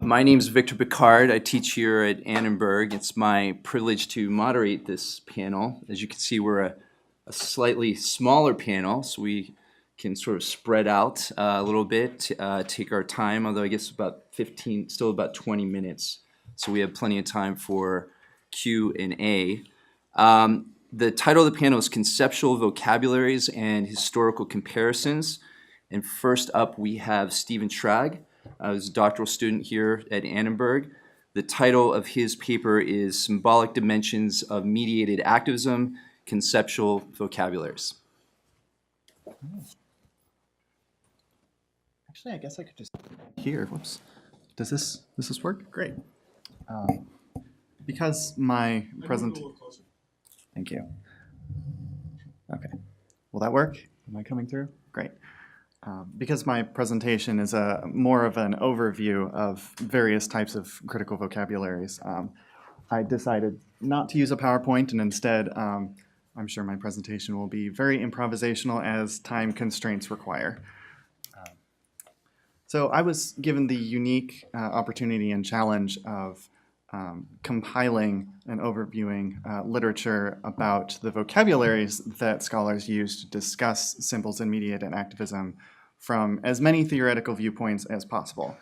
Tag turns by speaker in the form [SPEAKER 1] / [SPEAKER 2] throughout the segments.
[SPEAKER 1] My name is Victor Picard. I teach here at Annenberg. It's my privilege to moderate this panel. As you can see, we're a slightly smaller panel, so we can sort of spread out a little bit, take our time, although I guess about 15, still about 20 minutes. So we have plenty of time for Q&A. The title of the panel is Conceptual Vocabularies and Historical Comparisons. And first up, we have Stephen Schrag, who's a doctoral student here at Annenberg. The title of his paper is Symbolic Dimensions of Mediated Activism, Conceptual Vocabularies.
[SPEAKER 2] Actually, I guess I could just here. Whoops. Does this work? Great. Because my Thank you. Okay. Will that work? Am I coming through? Great. Because my presentation is more of an overview of various types of critical vocabularies, I decided not to use a PowerPoint, and instead, I'm sure my presentation will be very improvisational as time constraints require. So I was given the unique opportunity and challenge of compiling and overviewing literature about the vocabularies that scholars use to discuss symbols in mediated activism from as many theoretical viewpoints as possible.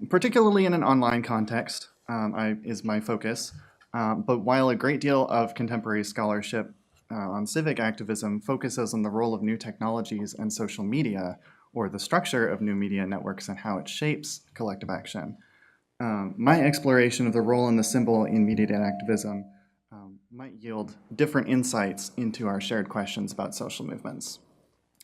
[SPEAKER 2] Particularly in an online context is my focus, but while a great deal of contemporary scholarship on civic activism focuses on the role of new technologies and social media, or the structure of new media networks and how it shapes collective action, my exploration of the role in the symbol in mediated activism might yield different insights into our shared questions about social movements.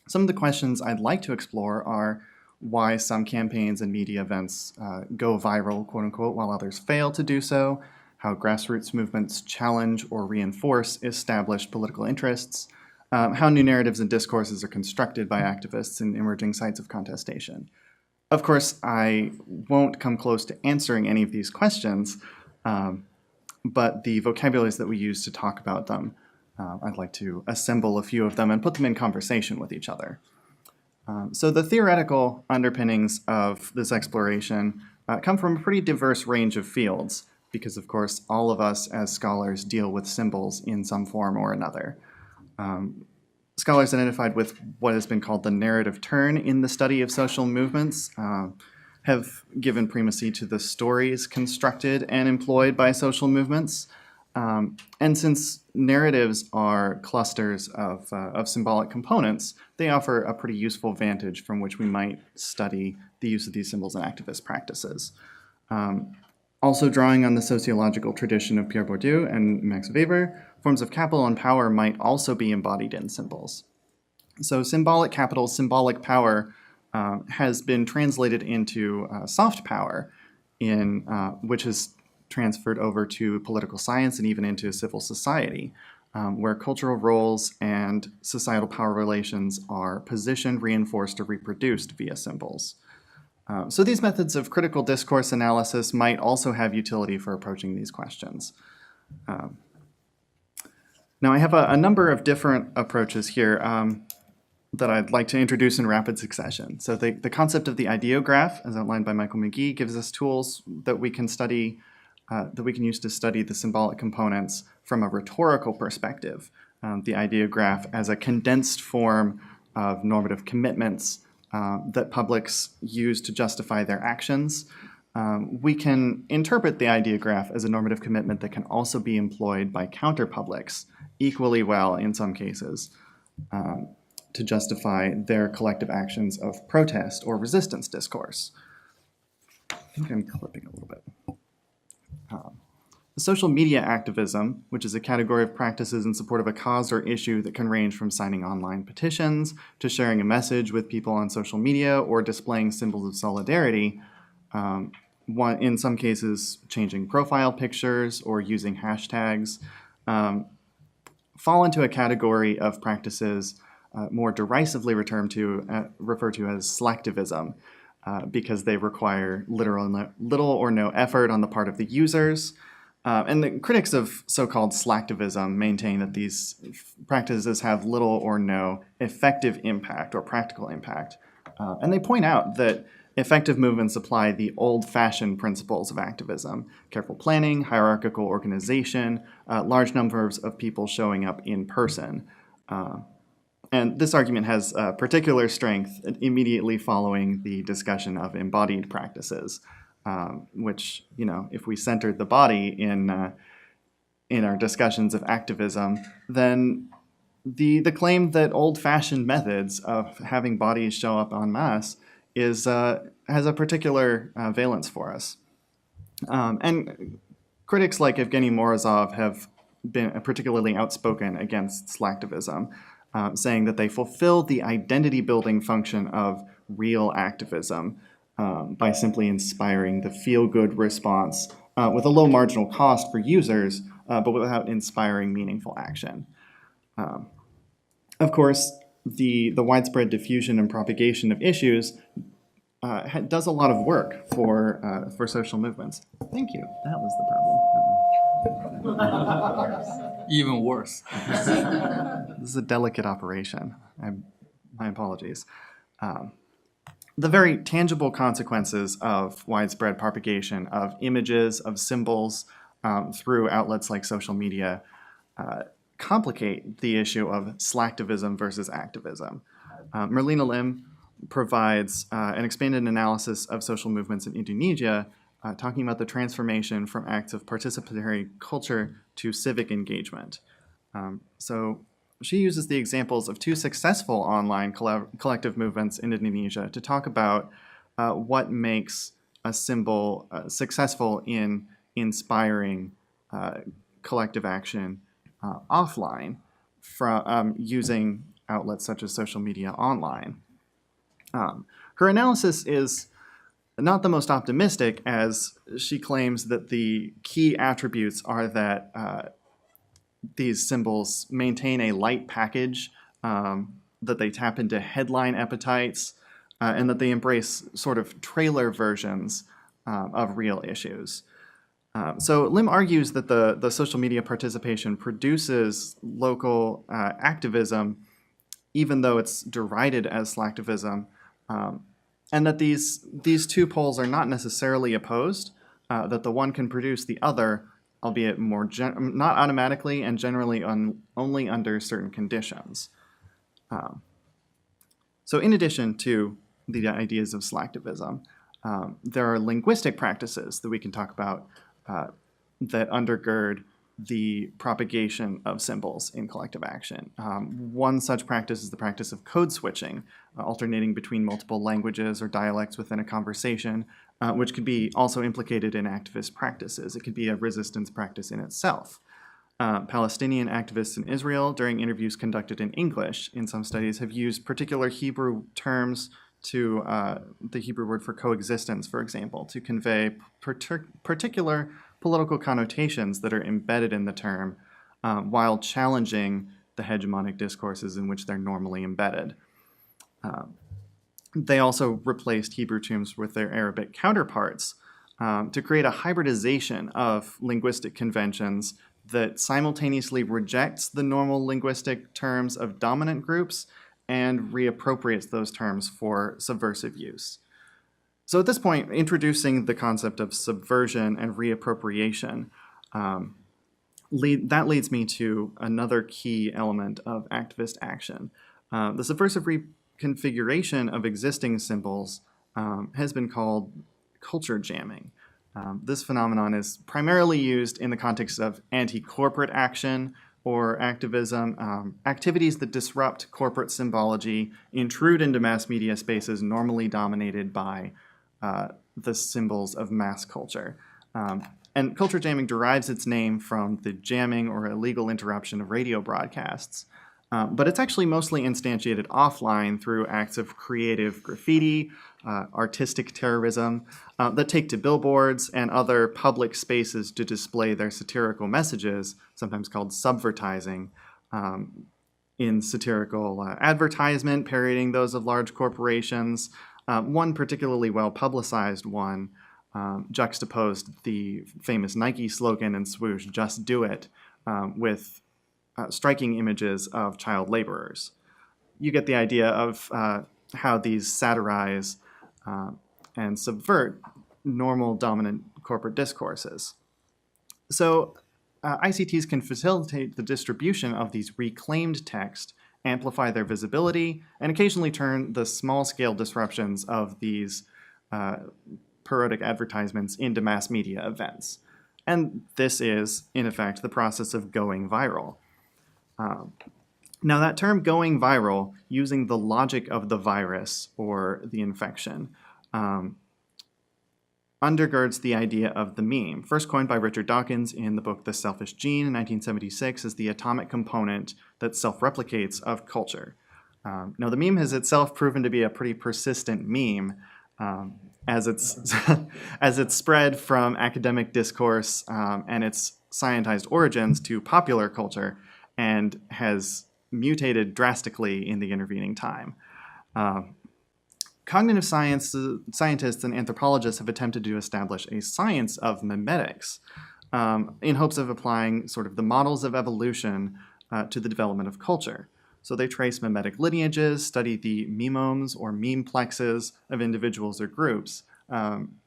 [SPEAKER 2] Some of the questions I'd like to explore are why some campaigns and media events go viral, quote unquote, while others fail to do so, how grassroots movements challenge or reinforce established political interests, how new narratives and discourses are constructed by activists in emerging sites of contestation. Of course, I won't come close to answering any of these questions, but the vocabularies that we use to talk about them, I'd like to assemble a few of them and put them in conversation with each other. So the theoretical underpinnings of this exploration come from a pretty diverse range of fields, because of course all of us as scholars deal with symbols in some form or another. Scholars identified with what has been called the narrative turn in the study of social movements have given primacy to the stories constructed and employed by social movements. And since narratives are clusters of symbolic components, they offer a pretty useful vantage from which we might study the use of these symbols in activist practices. Also drawing on the sociological tradition of Pierre Bourdieu and Max Weber, forms of capital and power might also be embodied in symbols. So symbolic capital, symbolic power has been translated into soft power, which is transferred over to political science and even into civil society, where cultural roles and societal power relations are positioned, reinforced, or reproduced via symbols. So these methods of critical discourse analysis might also have utility for approaching these questions. Now I have a number of different approaches here that I'd like to introduce in rapid succession. So the concept of the ideograph, as outlined by Michael McGee, gives us tools that we can study, that we can use to study the symbolic components from a rhetorical perspective. The ideograph as a condensed form of normative commitments that publics use to justify their actions. We can interpret the ideograph as a normative commitment that can also be employed by counter-publics equally well in some cases to justify their collective actions of protest or resistance discourse. I think I'm clipping a little bit. Social media activism, which is a category of practices in support of a cause or issue that can range from signing online petitions to sharing a message with people on social media or displaying symbols of solidarity, in some cases changing profile pictures or using hashtags, fall into a category of practices more derisively referred to as slacktivism, because they require little or no effort on the part of the users. And the critics of so-called slacktivism maintain that these practices have little or no effective impact or practical impact. And they point out that Effective movements apply the old-fashioned principles of activism: careful planning, hierarchical organization, large numbers of people showing up in person. And this argument has particular strength immediately following the discussion of embodied practices, which, if we centered the body in our discussions of activism, then the claim that old-fashioned methods of having bodies show up en masse has a particular valence for us. And critics like Evgeny Morozov have been particularly outspoken against slacktivism, saying that they fulfill the identity-building function of real activism by simply inspiring the feel-good response with a low marginal cost for users, but without inspiring meaningful action. Of course, the widespread diffusion and propagation of issues does a lot of work for social movements. Thank you. That was the problem.
[SPEAKER 3] Even worse.
[SPEAKER 2] This is a delicate operation. My apologies. The very tangible consequences of widespread propagation of images, of symbols through outlets like social media complicate the issue of slacktivism versus activism. Merlina Lim provides an expanded analysis of social movements in Indonesia, talking about the transformation from acts of participatory culture to civic engagement. So she uses the examples of two successful online collective movements in Indonesia to talk about what makes a symbol successful in inspiring collective action offline from using outlets such as social media online. Her analysis is not the most optimistic, as she claims that the key attributes are that these symbols maintain a light package, that they tap into headline appetites, and that they embrace sort of trailer versions of real issues. So Lim argues that the social media participation produces local activism, even though it's derided as slacktivism, and that these two poles are not necessarily opposed, that the one can produce the other, albeit not automatically and generally only under certain conditions. So in addition to the ideas of slacktivism, there are linguistic practices that we can talk about that undergird the propagation of symbols in collective action. One such practice is the practice of code switching, alternating between multiple languages or dialects within a conversation, which could be also implicated in activist practices. It could be a resistance practice in itself. Palestinian activists in Israel, during interviews conducted in English in some studies, have used particular Hebrew terms to the Hebrew word for coexistence, for example, to convey particular political connotations that are embedded in the term while challenging the hegemonic discourses in which they're normally embedded. They also replaced Hebrew terms with their Arabic counterparts to create a hybridization of linguistic conventions that simultaneously rejects the normal linguistic terms of dominant groups and reappropriates those terms for subversive use. So at this point, introducing the concept of subversion and reappropriation, that leads me to another key element of activist action. The subversive reconfiguration of existing symbols has been called culture jamming. This phenomenon is primarily used in the context of anti-corporate action or activism, activities that disrupt corporate symbology, intrude into mass media spaces normally dominated by the symbols of mass culture. And culture jamming derives its name from the jamming or illegal interruption of radio broadcasts. But it's actually mostly instantiated offline through acts of creative graffiti, artistic terrorism, that take to billboards and other public spaces to display their satirical messages, sometimes called subvertising, in satirical advertisement, parodying those of large corporations. One particularly well-publicized one juxtaposed the famous Nike slogan and swoosh, "Just do it," with striking images of child laborers. You get the idea of how these satirize and subvert normal dominant corporate discourses. So ICTs can facilitate the distribution of these reclaimed text, amplify their visibility, and occasionally turn the small-scale disruptions of these parodic advertisements into mass media events. And this is, in effect, the process of going viral. Now, that term going viral, using the logic of the virus or the infection, undergirds the idea of the meme, first coined by Richard Dawkins in the book The Selfish Gene in 1976 as the atomic component that self-replicates of culture. Now, the meme has itself proven to be a pretty persistent meme as it's as it's spread from academic discourse and its scientized origins to popular culture, and has mutated drastically in the intervening time. Cognitive scientists and anthropologists have attempted to establish a science of memetics in hopes of applying sort of the models of evolution to the development of culture. So they trace memetic lineages, study the memomes or memeplexes of individuals or groups.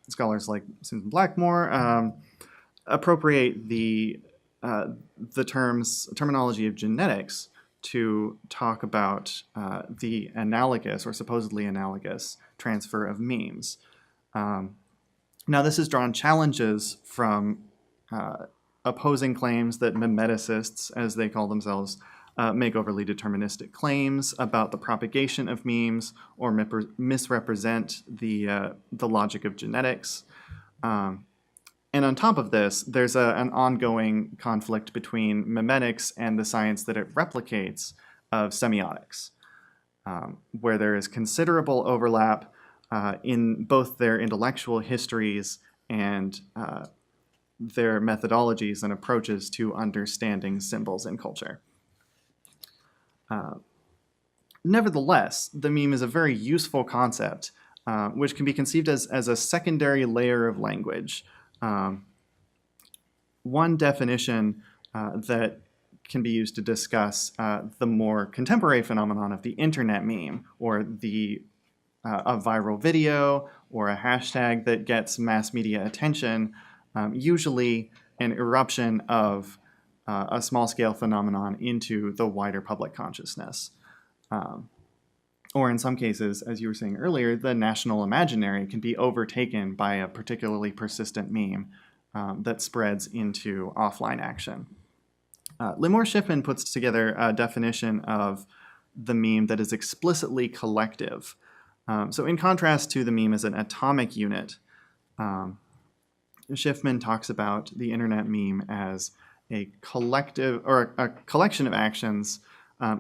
[SPEAKER 2] Scholars like Susan Blackmore appropriate the terminology of genetics to talk about the analogous or supposedly analogous transfer of memes. Now, this has drawn challenges from opposing claims that memeticists, as they call themselves, make overly deterministic claims about the propagation of memes or misrepresent the logic of genetics. And on top of this, there's an ongoing conflict between memetics and the science that it replicates of semiotics, where there is considerable overlap in both their intellectual histories and their methodologies and approaches to understanding symbols in culture. Nevertheless, the meme is a very useful concept, which can be conceived as a secondary layer of language. One definition that can be used to discuss the more contemporary phenomenon of the internet meme, or a viral video or a hashtag that gets mass media attention, usually an eruption of a small-scale phenomenon into the wider public consciousness. Or in some cases, as you were saying earlier, the national imaginary can be overtaken by a particularly persistent meme that spreads into offline action. Limor Shipman puts together a definition of the meme that is explicitly collective. So in contrast to the meme as an atomic unit, Schiffman talks about the internet meme as a collective or a collection of actions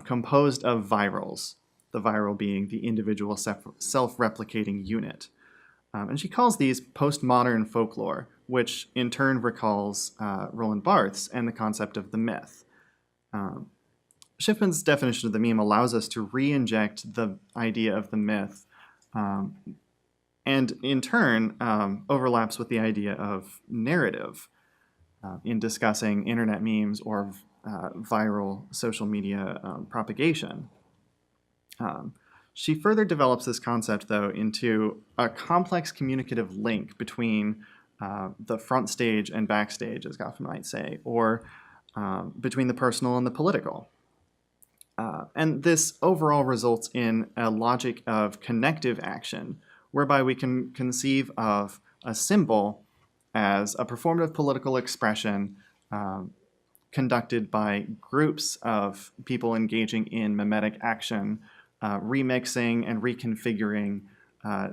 [SPEAKER 2] composed of virals, the viral being the individual self-replicating unit. And she calls these postmodern folklore, which in turn recalls Roland Barthes and the concept of the myth. Schiffman's definition of the meme allows us to re-inject the idea of the myth and in turn overlaps with the idea of narrative in discussing internet memes or viral social media propagation. She further develops this concept, though, into a complex communicative link between the front stage and backstage, as Goffman might say, or between the personal and the political. And this overall results in a logic of connective action, whereby we can conceive of a symbol as a performative political expression conducted by groups of people engaging in memetic action, remixing and reconfiguring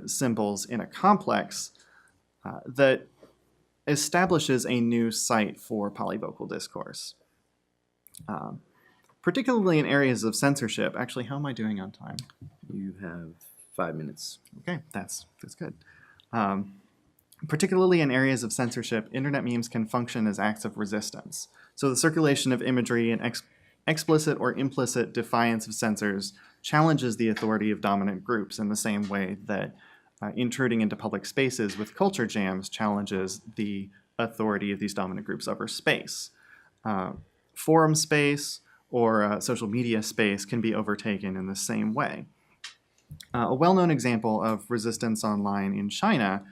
[SPEAKER 2] symbols in a complex that establishes a new site for polyvocal discourse. Particularly in areas of censorship. Actually, how am I doing on time?
[SPEAKER 1] You have 5 minutes.
[SPEAKER 2] Okay, that's good. Particularly in areas of censorship, internet memes can function as acts of resistance. So the circulation of imagery and explicit or implicit defiance of censors challenges the authority of dominant groups in the same way that intruding into public spaces with culture jams challenges the authority of these dominant groups over space. Forum space or social media space can be overtaken in the same way. A well-known example of resistance online in China,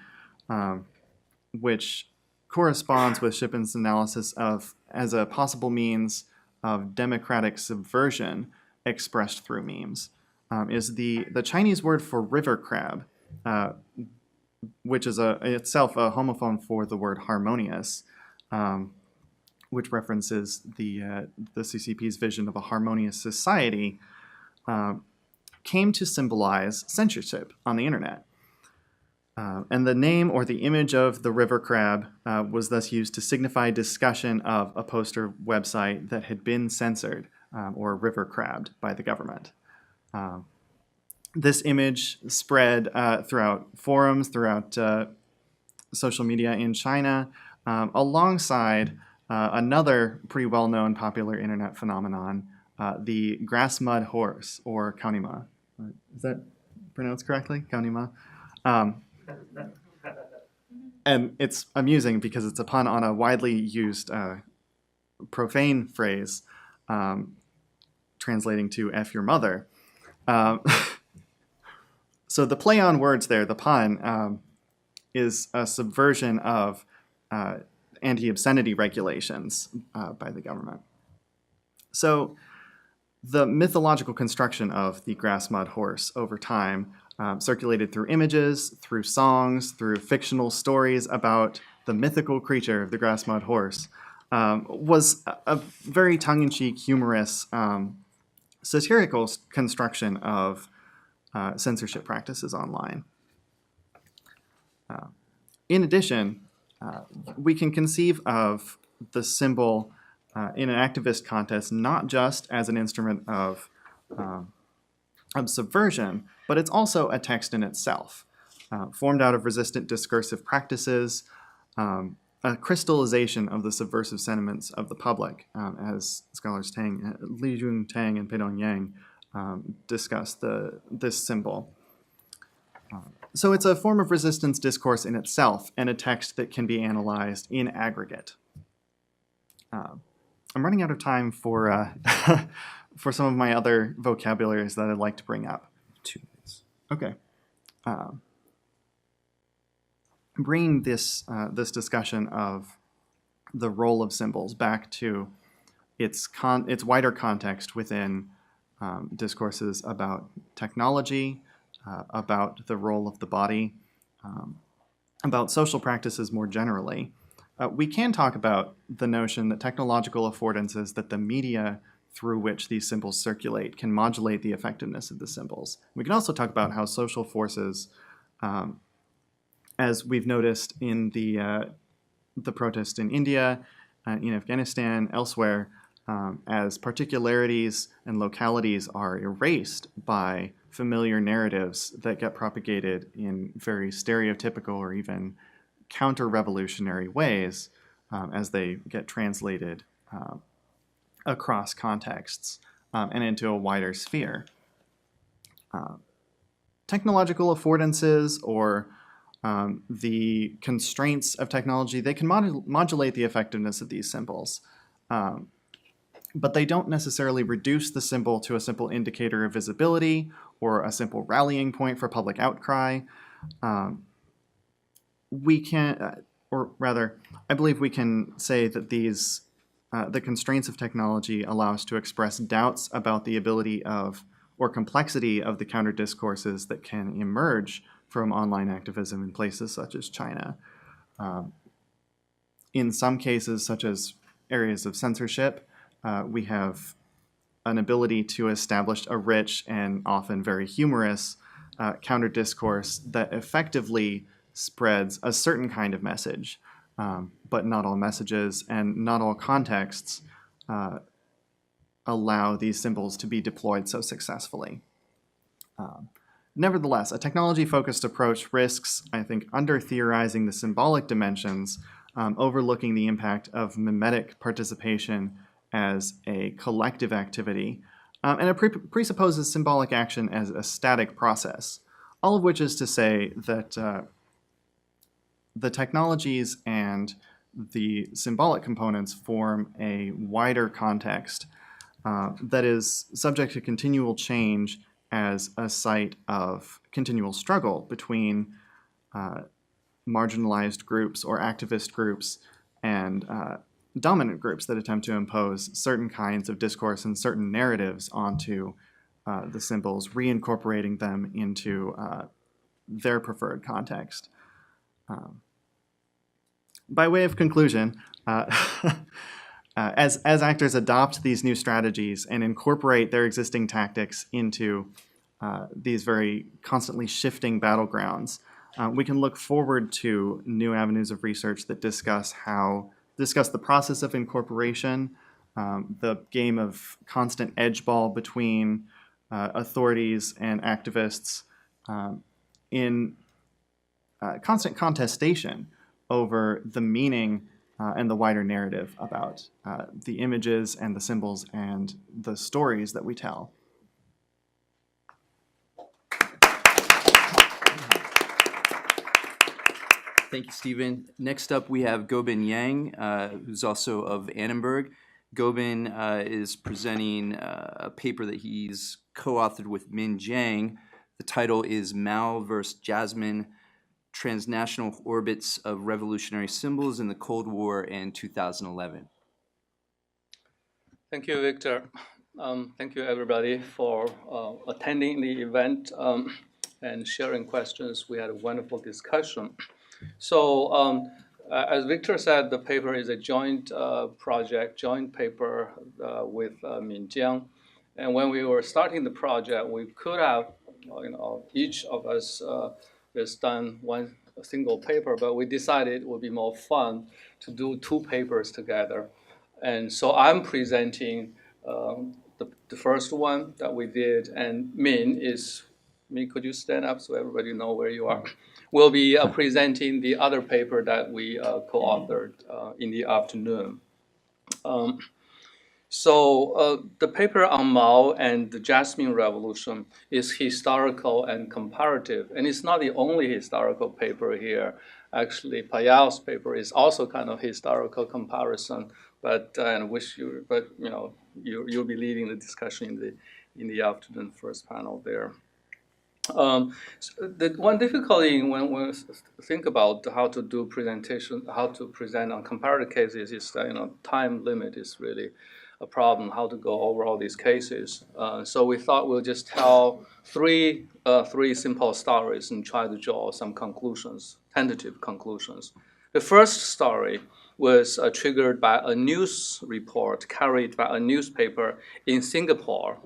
[SPEAKER 2] which corresponds with Shippen's analysis of as a possible means of democratic subversion expressed through memes, is the Chinese word for river crab, which is itself a homophone for the word harmonious, which references the CCP's vision of a harmonious society, came to symbolize censorship on the internet. And the name or the image of the river crab was thus used to signify discussion of a poster website that had been censored or river crabbed by the government. This image spread throughout forums, throughout social media in China, alongside another pretty well-known popular internet phenomenon, the grass mud horse, or kaunima. Is that pronounced correctly? Kaunima. And it's amusing because it's a pun on a widely used profane phrase translating to F your mother. So the play on words there, the pun, is a subversion of anti-obscenity regulations by the government. So the mythological construction of the grass mud horse over time circulated through images, through songs, through fictional stories about the mythical creature of the grass mud horse, was a very tongue-in-cheek, humorous, satirical construction of censorship practices online. In addition, we can conceive of the symbol in an activist context not just as an instrument of subversion, but it's also a text in itself, formed out of resistant discursive practices, a crystallization of the subversive sentiments of the public, as scholars Li Jun Tang and Peidong Yang discuss this symbol. So it's a form of resistance discourse in itself and a text that can be analyzed in aggregate. I'm running out of time for for some of my other vocabularies that I'd like to bring up.
[SPEAKER 1] 2 minutes.
[SPEAKER 2] Okay. Bringing this discussion of the role of symbols back to its wider context within discourses about technology, about the role of the body, about social practices more generally. We can talk about the notion that technological affordances that the media through which these symbols circulate can modulate the effectiveness of the symbols. We can also talk about how social forces, as we've noticed in the protests in India, in Afghanistan, elsewhere, as particularities and localities are erased by familiar narratives that get propagated in very stereotypical or even counter-revolutionary ways as they get translated across contexts and into a wider sphere. Technological affordances or the constraints of technology, they can modulate the effectiveness of these symbols. But they don't necessarily reduce the symbol to a simple indicator of visibility or a simple rallying point for public outcry. We can, or rather, I believe we can say that these, the constraints of technology allow us to express doubts about the ability of, or complexity of the counter discourses that can emerge from online activism in places such as China. In some cases, such as areas of censorship, we have an ability to establish a rich and often very humorous counter discourse that effectively spreads a certain kind of message, but not all messages and not all contexts allow these symbols to be deployed so successfully. Nevertheless, a technology-focused approach risks, I think, under-theorizing the symbolic dimensions, overlooking the impact of mimetic participation as a collective activity, and it presupposes symbolic action as a static process, all of which is to say that the technologies and the symbolic components form a wider context that is subject to continual change as a site of continual struggle between marginalized groups or activist groups and dominant groups that attempt to impose certain kinds of discourse and certain narratives onto the symbols, reincorporating them into their preferred context. By way of conclusion, as actors adopt these new strategies and incorporate their existing tactics into these very constantly shifting battlegrounds, we can look forward to new avenues of research that discuss the process of incorporation, the game of constant edgeball between authorities and activists in constant contestation over the meaning and the wider narrative about the images and the symbols and the stories that we tell.
[SPEAKER 1] Thank you, Stephen. Next up, we have Gobin Yang, who's also of Annenberg. Gobin is presenting a paper that he's co-authored with Min Jiang. The title is Mao versus Jasmine, Transnational Orbits of Revolutionary Symbols in the Cold War and 2011.
[SPEAKER 3] Thank you, Victor. Thank you, everybody, for attending the event and sharing questions. We had a wonderful discussion. So, as Victor said, the paper is a joint project, joint paper with Min Jiang. And when we were starting the project, we could have, each of us has done one single paper, but we decided it would be more fun to do two papers together. And so I'm presenting the first one that we did, and Min, could you stand up so everybody know where you are? We'll be presenting the other paper that we co-authored in the afternoon. So the paper on Mao and the Jasmine Revolution is historical and comparative, and it's not the only historical paper here. Actually, Payal's paper is also kind of historical comparison, but you'll be leading the discussion in the afternoon first panel there. The one difficulty when we think about how to do presentation, how to present on comparative cases is that time limit is really a problem. How to go over all these cases. So we thought we'll just tell three simple stories and try to draw some conclusions, tentative conclusions. The first story was triggered by a news report carried by a newspaper in Singapore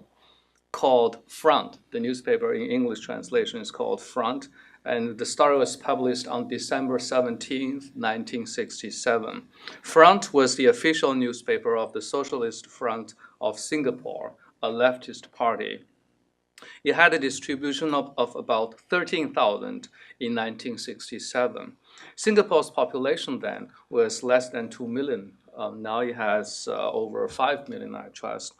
[SPEAKER 3] called Front. The newspaper in English translation is called Front, and the story was published on December 17th, 1967. Front was the official newspaper of the Socialist Front of Singapore, a leftist party. It had a distribution of about 13,000 in 1967. Singapore's population then was less than 2 million. Now it has over 5 million, I trust.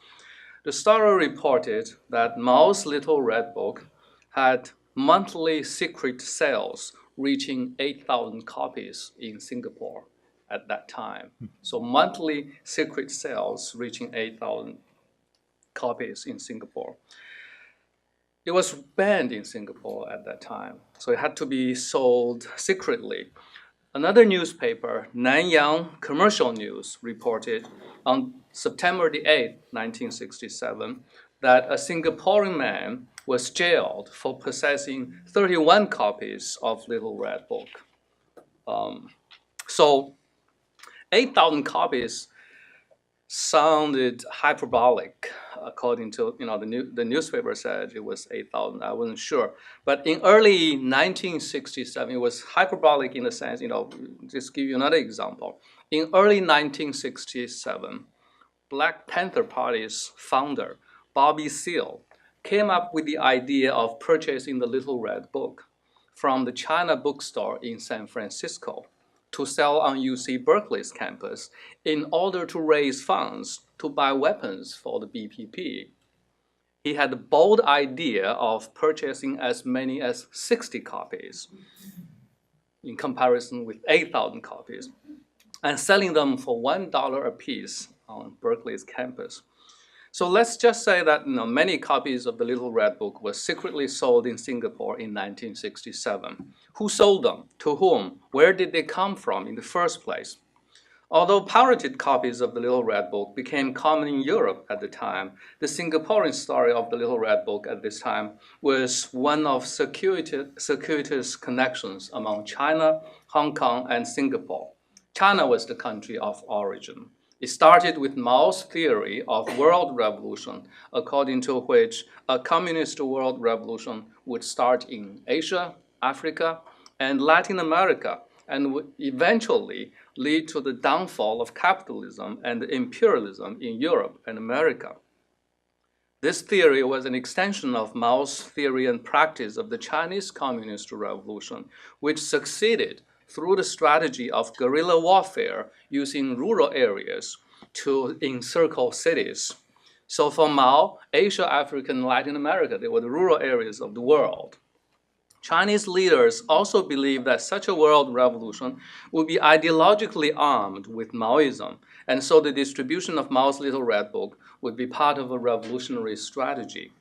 [SPEAKER 3] The story reported that Mao's Little Red Book had monthly secret sales reaching 8,000 copies in Singapore at that time. So monthly secret sales reaching 8,000 copies in Singapore. It was banned in Singapore at that time, so it had to be sold secretly. Another newspaper, Nanyang Commercial News, reported on September the 8th, 1967, that a Singaporean man was jailed for possessing 31 copies of Little Red Book. So 8,000 copies sounded hyperbolic, according to the newspaper said it was 8,000. I wasn't sure, but in early 1967, it was hyperbolic in the sense. Just give you another example. In early 1967, Black Panther Party's founder Bobby Seale came up with the idea of purchasing the Little Red Book from the China bookstore in San Francisco to sell on UC Berkeley's campus in order to raise funds to buy weapons for the BPP. He had the bold idea of purchasing as many as 60 copies in comparison with 8,000 copies and selling them for $1 a piece on Berkeley's campus. So let's just say that many copies of the Little Red Book were secretly sold in Singapore in 1967. Who sold them? To whom? Where did they come from in the first place? Although pirated copies of the Little Red Book became common in Europe at the time, the Singaporean story of the Little Red Book at this time was one of circuitous connections among China, Hong Kong, and Singapore. China was the country of origin. It started with Mao's theory of world revolution, according to which a communist world revolution would start in Asia, Africa, and Latin America, and would eventually lead to the downfall of capitalism and imperialism in Europe and America. This theory was an extension of Mao's theory and practice of the Chinese Communist Revolution, which succeeded through the strategy of guerrilla warfare using rural areas to encircle cities. So for Mao, Asia, Africa, and Latin America, they were the rural areas of the world. Chinese leaders also believed that such a world revolution would be ideologically armed with Maoism, and so the distribution of Mao's Little Red Book would be part of a revolutionary strategy.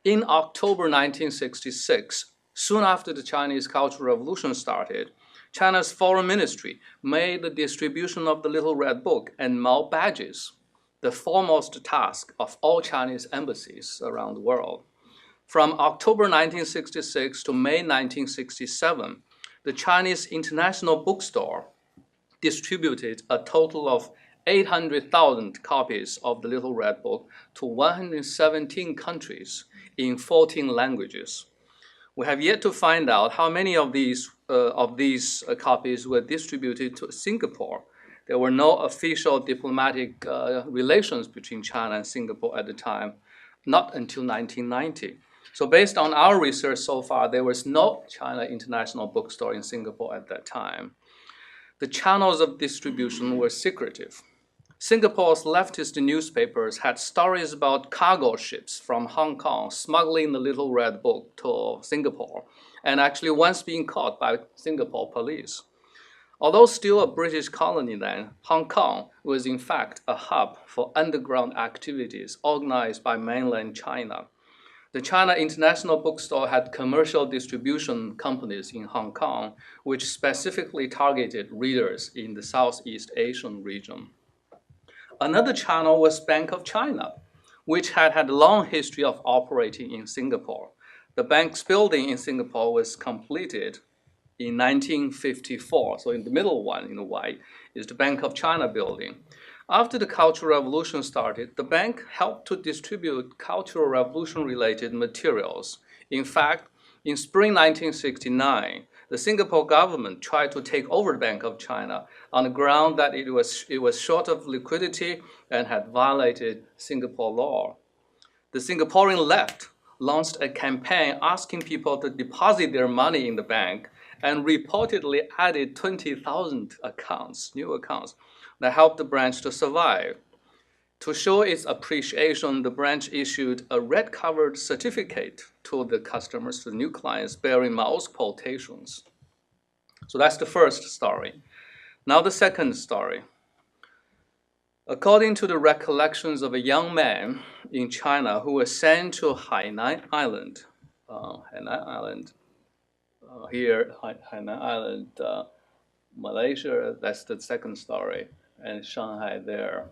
[SPEAKER 3] In October 1966, soon after the Chinese Cultural Revolution started, China's Foreign Ministry made the distribution of the Little Red Book and Mao badges the foremost task of all Chinese embassies around the world. From October 1966 to May 1967, the Chinese International Bookstore distributed a total of 800,000 copies of the Little Red Book to 117 countries in 14 languages. We have yet to find out how many of these copies were distributed to Singapore. There were no official diplomatic relations between China and Singapore at the time, not until 1990. So based on our research so far, there was no China International Bookstore in Singapore at that time. The channels of distribution were secretive. Singapore's leftist newspapers had stories about cargo ships from Hong Kong smuggling the Little Red Book to Singapore, and actually once being caught by Singapore police. Although still a British colony then, Hong Kong was in fact a hub for underground activities organized by mainland China. The China International Bookstore had commercial distribution companies in Hong Kong, which specifically targeted readers in the Southeast Asian region. Another channel was Bank of China, which had a long history of operating in Singapore. The bank's building in Singapore was completed in 1954. So in the middle one in the white is the Bank of China building. After the Cultural Revolution started, the bank helped to distribute Cultural Revolution-related materials. In fact, in spring 1969, the Singapore government tried to take over the Bank of China on the ground that it was short of liquidity and had violated Singapore law. The Singaporean left launched a campaign asking people to deposit their money in the bank and reportedly added 20,000 new accounts that helped the branch to survive. To show its appreciation, the branch issued a red-covered certificate to the customers, to the new clients, bearing Mao's quotations. So that's the first story. Now the second story. According to the recollections of a young man in China who was sent to Hainan Island, Hainan Island, Malaysia, that's the second story, and Shanghai there.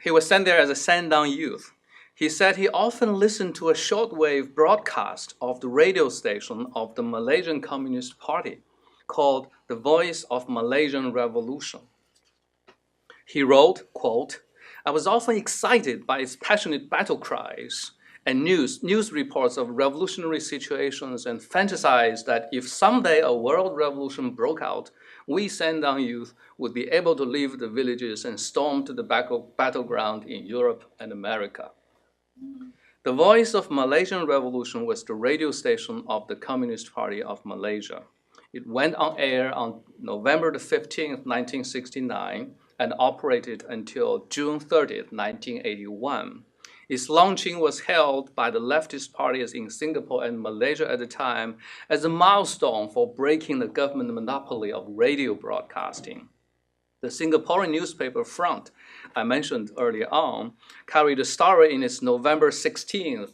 [SPEAKER 3] He was sent there as a send-down youth. He said he often listened to a shortwave broadcast of the radio station of the Malaysian Communist Party called The Voice of Malaysian Revolution. He wrote, quote, "I was often excited by its passionate battle cries and news reports of revolutionary situations and fantasized that if someday a world revolution broke out, we send-down youth would be able to leave the villages and storm to the battleground in Europe and America." The Voice of Malaysian Revolution was the radio station of the Communist Party of Malaysia. It went on air on November the 15th, 1969, and operated until June 30th, 1981. Its launching was hailed by the leftist parties in Singapore and Malaysia at the time as a milestone for breaking the government monopoly of radio broadcasting. The Singaporean newspaper Front, I mentioned earlier on, carried a story in its November 16th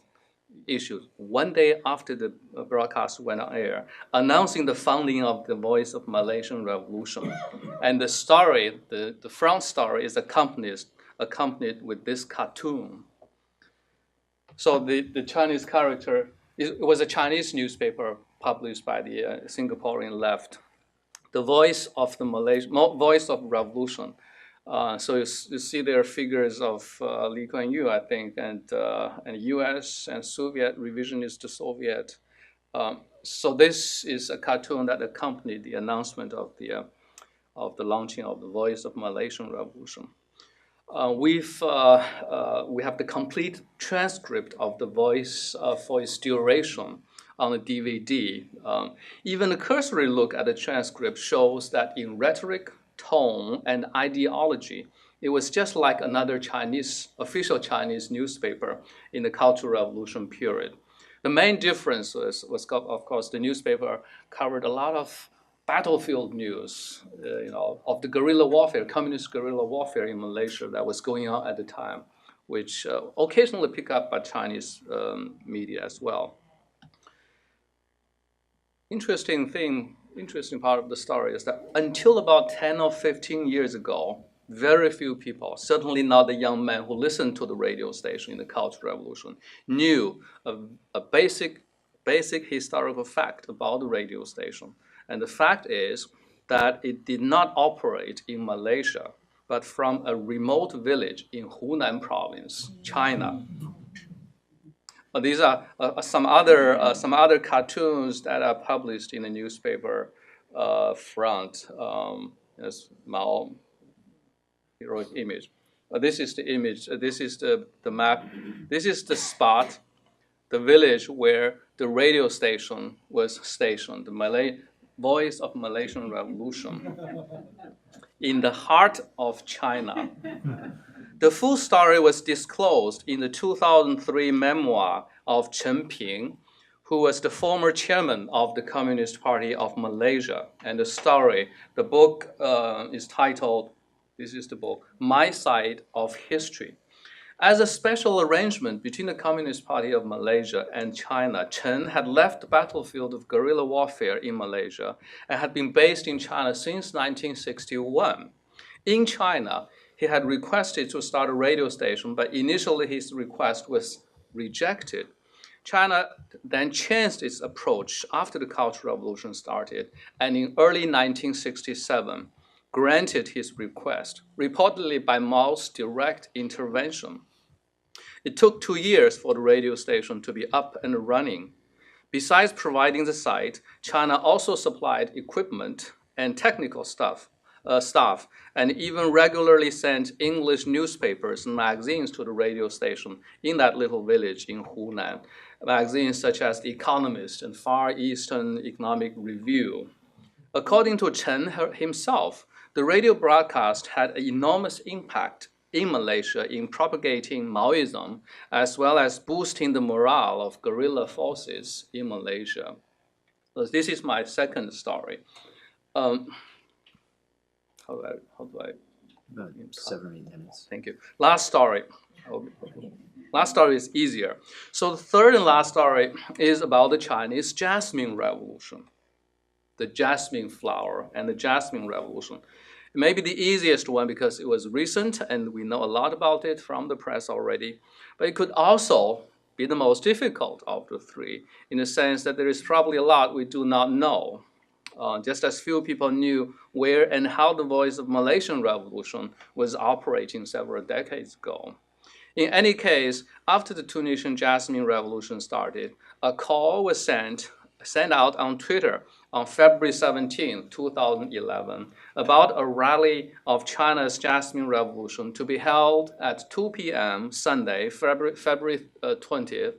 [SPEAKER 3] issue, one day after the broadcast went on air, announcing the founding of the Voice of Malaysian Revolution. And the story, the front story, is accompanied with this cartoon. So the Chinese character, it was a Chinese newspaper published by the Singaporean left. The voice of the voice of revolution. So you see there are figures of Lee Kuan Yew, I think, and U.S. and Soviet revisionist to Soviet. So this is a cartoon that accompanied the announcement of the launching of the Voice of Malaysian Revolution. We have the complete transcript of the voice for its duration on the DVD. Even a cursory look at the transcript shows that in rhetoric, tone, and ideology, it was just like another official Chinese newspaper in the Cultural Revolution period. The main difference was of course, the newspaper covered a lot of battlefield news, of the guerrilla warfare, communist guerrilla warfare in Malaysia that was going on at the time, which occasionally picked up by Chinese media as well. Interesting part of the story is that until about 10 or 15 years ago, very few people, certainly not the young men who listened to the radio station in the Cultural Revolution, knew a basic historical fact about the radio station. And the fact is that it did not operate in Malaysia, but from a remote village in Hunan province, China. These are some other cartoons that are published in the newspaper Front. As Mao heroic image. This is the image. This is the map. This is the spot, the village where the radio station was stationed. The Voice of Malaysian Revolution, in the heart of China. The full story was disclosed in the 2003 memoir of Chen Ping, who was the former chairman of the Communist Party of Malaysia. And the book is titled, this is the book, My Side of History. As a special arrangement between the Communist Party of Malaysia and China, Chen had left the battlefield of guerrilla warfare in Malaysia and had been based in China since 1961. In China, he had requested to start a radio station, but initially his request was rejected. China then changed its approach after the Cultural Revolution started, and in early 1967, granted his request, reportedly by Mao's direct intervention. It took 2 years for the radio station to be up and running. Besides providing the site, China also supplied equipment and technical staff, and even regularly sent English newspapers and magazines to the radio station in that little village in Hunan, magazines such as The Economist and Far Eastern Economic Review. According to Chen himself, the radio broadcast had an enormous impact in Malaysia in propagating Maoism, as well as boosting the morale of guerrilla forces in Malaysia. So this is my second story. How do I?
[SPEAKER 1] About 7 or 8 minutes.
[SPEAKER 3] Thank you. Last story. Last story is easier. So the third and last story is about the Chinese Jasmine Revolution, the jasmine flower and the Jasmine Revolution. It may be the easiest one because it was recent and we know a lot about it from the press already, but it could also be the most difficult of the three in the sense that there is probably a lot we do not know. Just as few people knew where and how the Voice of Malaysian Revolution was operating several decades ago. In any case, after the Tunisian Jasmine Revolution started, a call was sent out on Twitter on February 17, 2011, about a rally of China's Jasmine Revolution to be held at 2 p.m. Sunday, February 20th,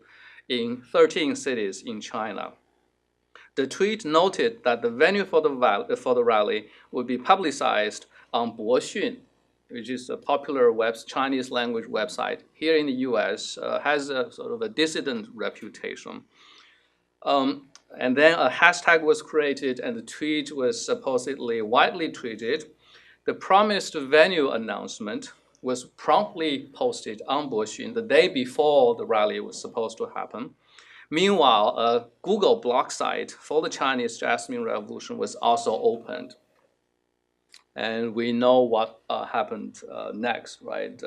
[SPEAKER 3] in 13 cities in China. The tweet noted that the venue for the rally would be publicized on Boxun, which is a popular Chinese language website here in the U.S., has a sort of a dissident reputation. And then a hashtag was created and the tweet was supposedly widely tweeted. The promised venue announcement was promptly posted on Boxun the day before the rally was supposed to happen. Meanwhile, a Google blog site for the Chinese Jasmine Revolution was also opened. And we know what happened next, right?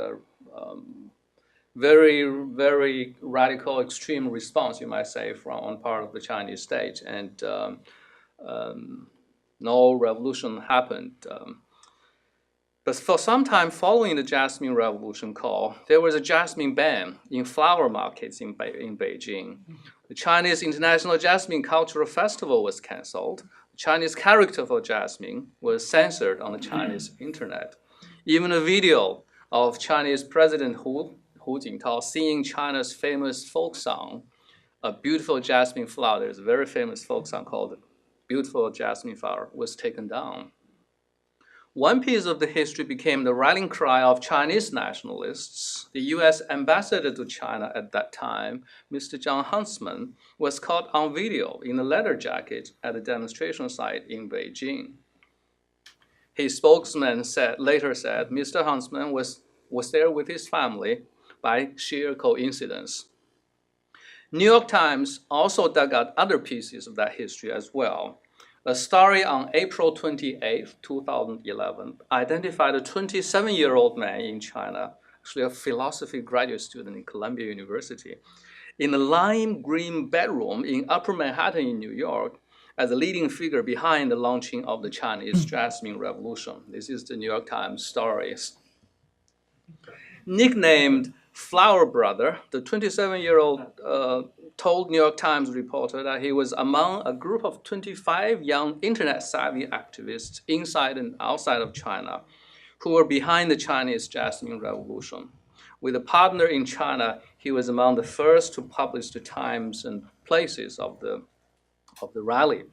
[SPEAKER 3] Very, very radical, extreme response, you might say, from on part of the Chinese state, and no revolution happened. But for some time following the Jasmine Revolution call, there was a jasmine ban in flower markets in Beijing. The Chinese International Jasmine Cultural Festival was canceled. The Chinese character for jasmine was censored on the Chinese internet. Even a video of Chinese President Hu Jintao singing China's famous folk song, A Beautiful Jasmine Flower, there's a very famous folk song called Beautiful Jasmine Flower, was taken down. One piece of the history became the rallying cry of Chinese nationalists. The US ambassador to China at that time, Mr. John Huntsman, was caught on video in a leather jacket at a demonstration site in Beijing. His spokesman later said Mr. Huntsman was there with his family by sheer coincidence. New York Times also dug out other pieces of that history as well. A story on April 28, 2011, identified a 27-year-old man in China, actually a philosophy graduate student in Columbia University, in a lime green bedroom in Upper Manhattan in New York as a leading figure behind the launching of the Chinese Jasmine Revolution. This is the New York Times stories. Nicknamed Flower Brother, the 27-year-old told New York Times reporter that he was among a group of 25 young internet-savvy activists inside and outside of China who were behind the Chinese Jasmine Revolution. With a partner in China, he was among the first to publish the times and places of the rally.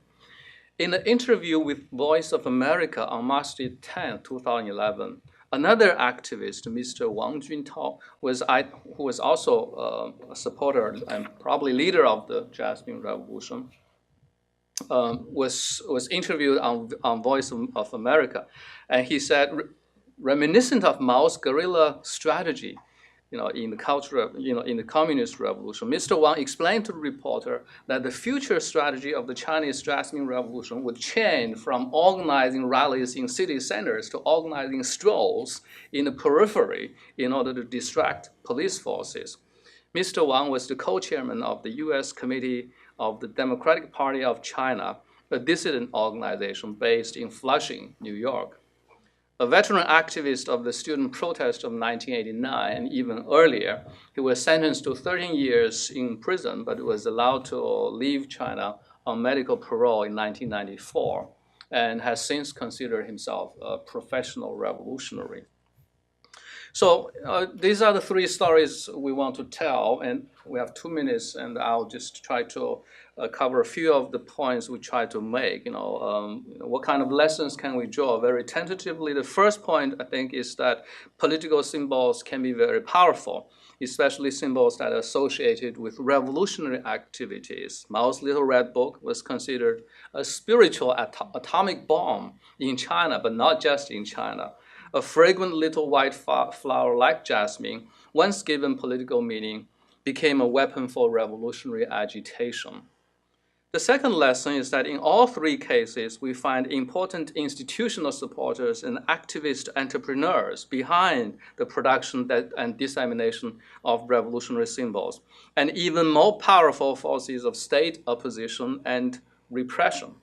[SPEAKER 3] In an interview with Voice of America on March 10, 2011, another activist, Mr. Wang Juntao, who was also a supporter and probably leader of the Jasmine Revolution, was interviewed on Voice of America, and he said, reminiscent of Mao's guerrilla strategy, in the Communist Revolution, Mr. Wang explained to the reporter that the future strategy of the Chinese Jasmine Revolution would change from organizing rallies in city centers to organizing strolls in the periphery in order to distract police forces. Mr. Wang was the co-chairman of the U.S. Committee of the Democratic Party of China, a dissident organization based in Flushing, New York. A veteran activist of the student protest of 1989 and even earlier, he was sentenced to 13 years in prison, but was allowed to leave China on medical parole in 1994 and has since considered himself a professional revolutionary. So these are the three stories we want to tell, and we have 2 minutes, and I'll just try to cover a few of the points we try to make. What kind of lessons can we draw? Very tentatively, the first point, I think, is that political symbols can be very powerful, especially symbols that are associated with revolutionary activities. Mao's Little Red Book was considered a spiritual atomic bomb in China, but not just in China. A fragrant little white flower like jasmine, once given political meaning, became a weapon for revolutionary agitation. The second lesson is that in all three cases, we find important institutional supporters and activist entrepreneurs behind the production and dissemination of revolutionary symbols, and even more powerful forces of state opposition and repression.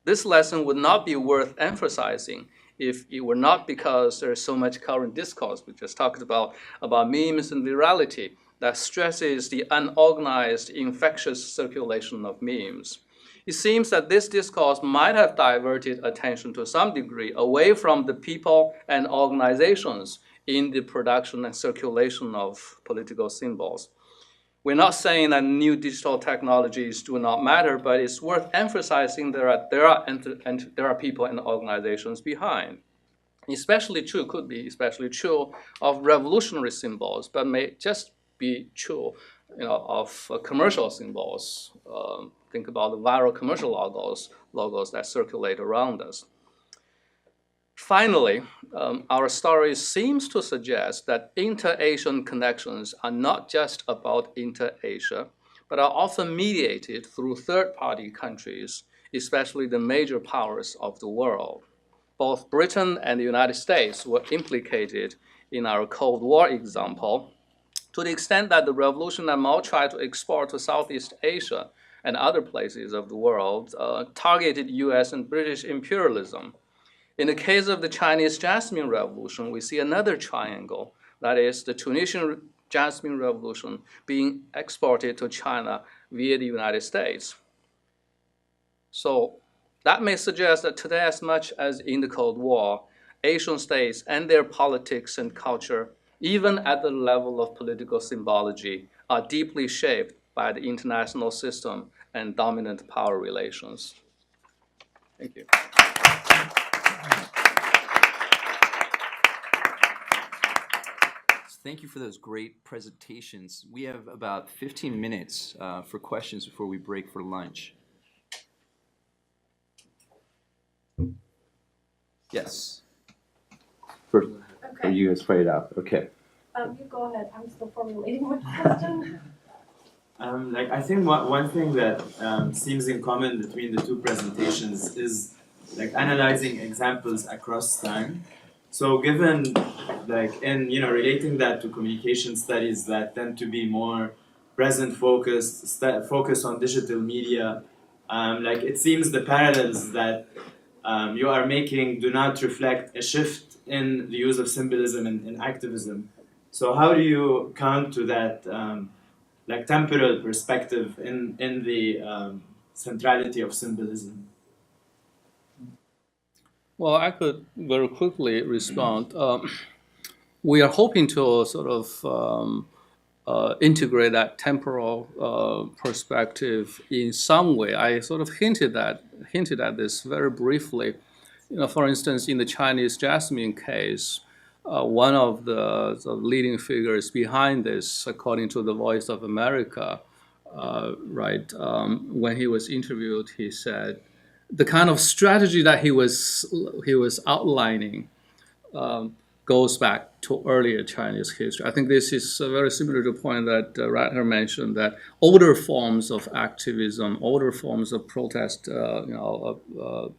[SPEAKER 3] This lesson would not be worth emphasizing if it were not because there is so much current discourse we just talked about memes and virality that stresses the unorganized, infectious circulation of memes. It seems that this discourse might have diverted attention to some degree away from the people and organizations in the production and circulation of political symbols. We're not saying that new digital technologies do not matter, but it's worth emphasizing there are people and organizations behind. Could be especially true of revolutionary symbols, but may just be true, of commercial symbols. Think about the viral commercial logos that circulate around us. Finally, our story seems to suggest that inter-Asian connections are not just about inter-Asia, but are often mediated through third-party countries, especially the major powers of the world. Both Britain and the United States were implicated in our Cold War example, to the extent that the revolution that Mao tried to export to Southeast Asia and other places of the world targeted US and British imperialism. In the case of the Chinese Jasmine Revolution, we see another triangle, that is the Tunisian Jasmine Revolution being exported to China via the United States. So that may suggest that today, as much as in the Cold War, Asian states and their politics and culture, even at the level of political symbology, are deeply shaped by the international system and dominant power relations. Thank you.
[SPEAKER 1] Thank you for those great presentations. We have about 15 minutes for questions before we break for lunch. Yes. First,
[SPEAKER 4] Okay.
[SPEAKER 1] are you guys fired up? Okay.
[SPEAKER 4] You go ahead. I'm still formulating my question.
[SPEAKER 5] I think one thing that seems in common between the two presentations is analyzing examples across time. So given relating that to communication studies that tend to be more present focused, focus on digital media, it seems the parallels that you are making do not reflect a shift in the use of symbolism in activism. So how do you come to that temporal perspective in the centrality of symbolism?
[SPEAKER 3] Well, I could very quickly respond. We are hoping to sort of integrate that temporal perspective in some way. I sort of hinted at this very briefly. For instance, in the Chinese Jasmine case, one of the leading figures behind this, according to the Voice of America, when he was interviewed, he said the kind of strategy that he was outlining goes back to earlier Chinese history. I think this is very similar to the point that Ratner mentioned, that older forms of activism, older forms of protest,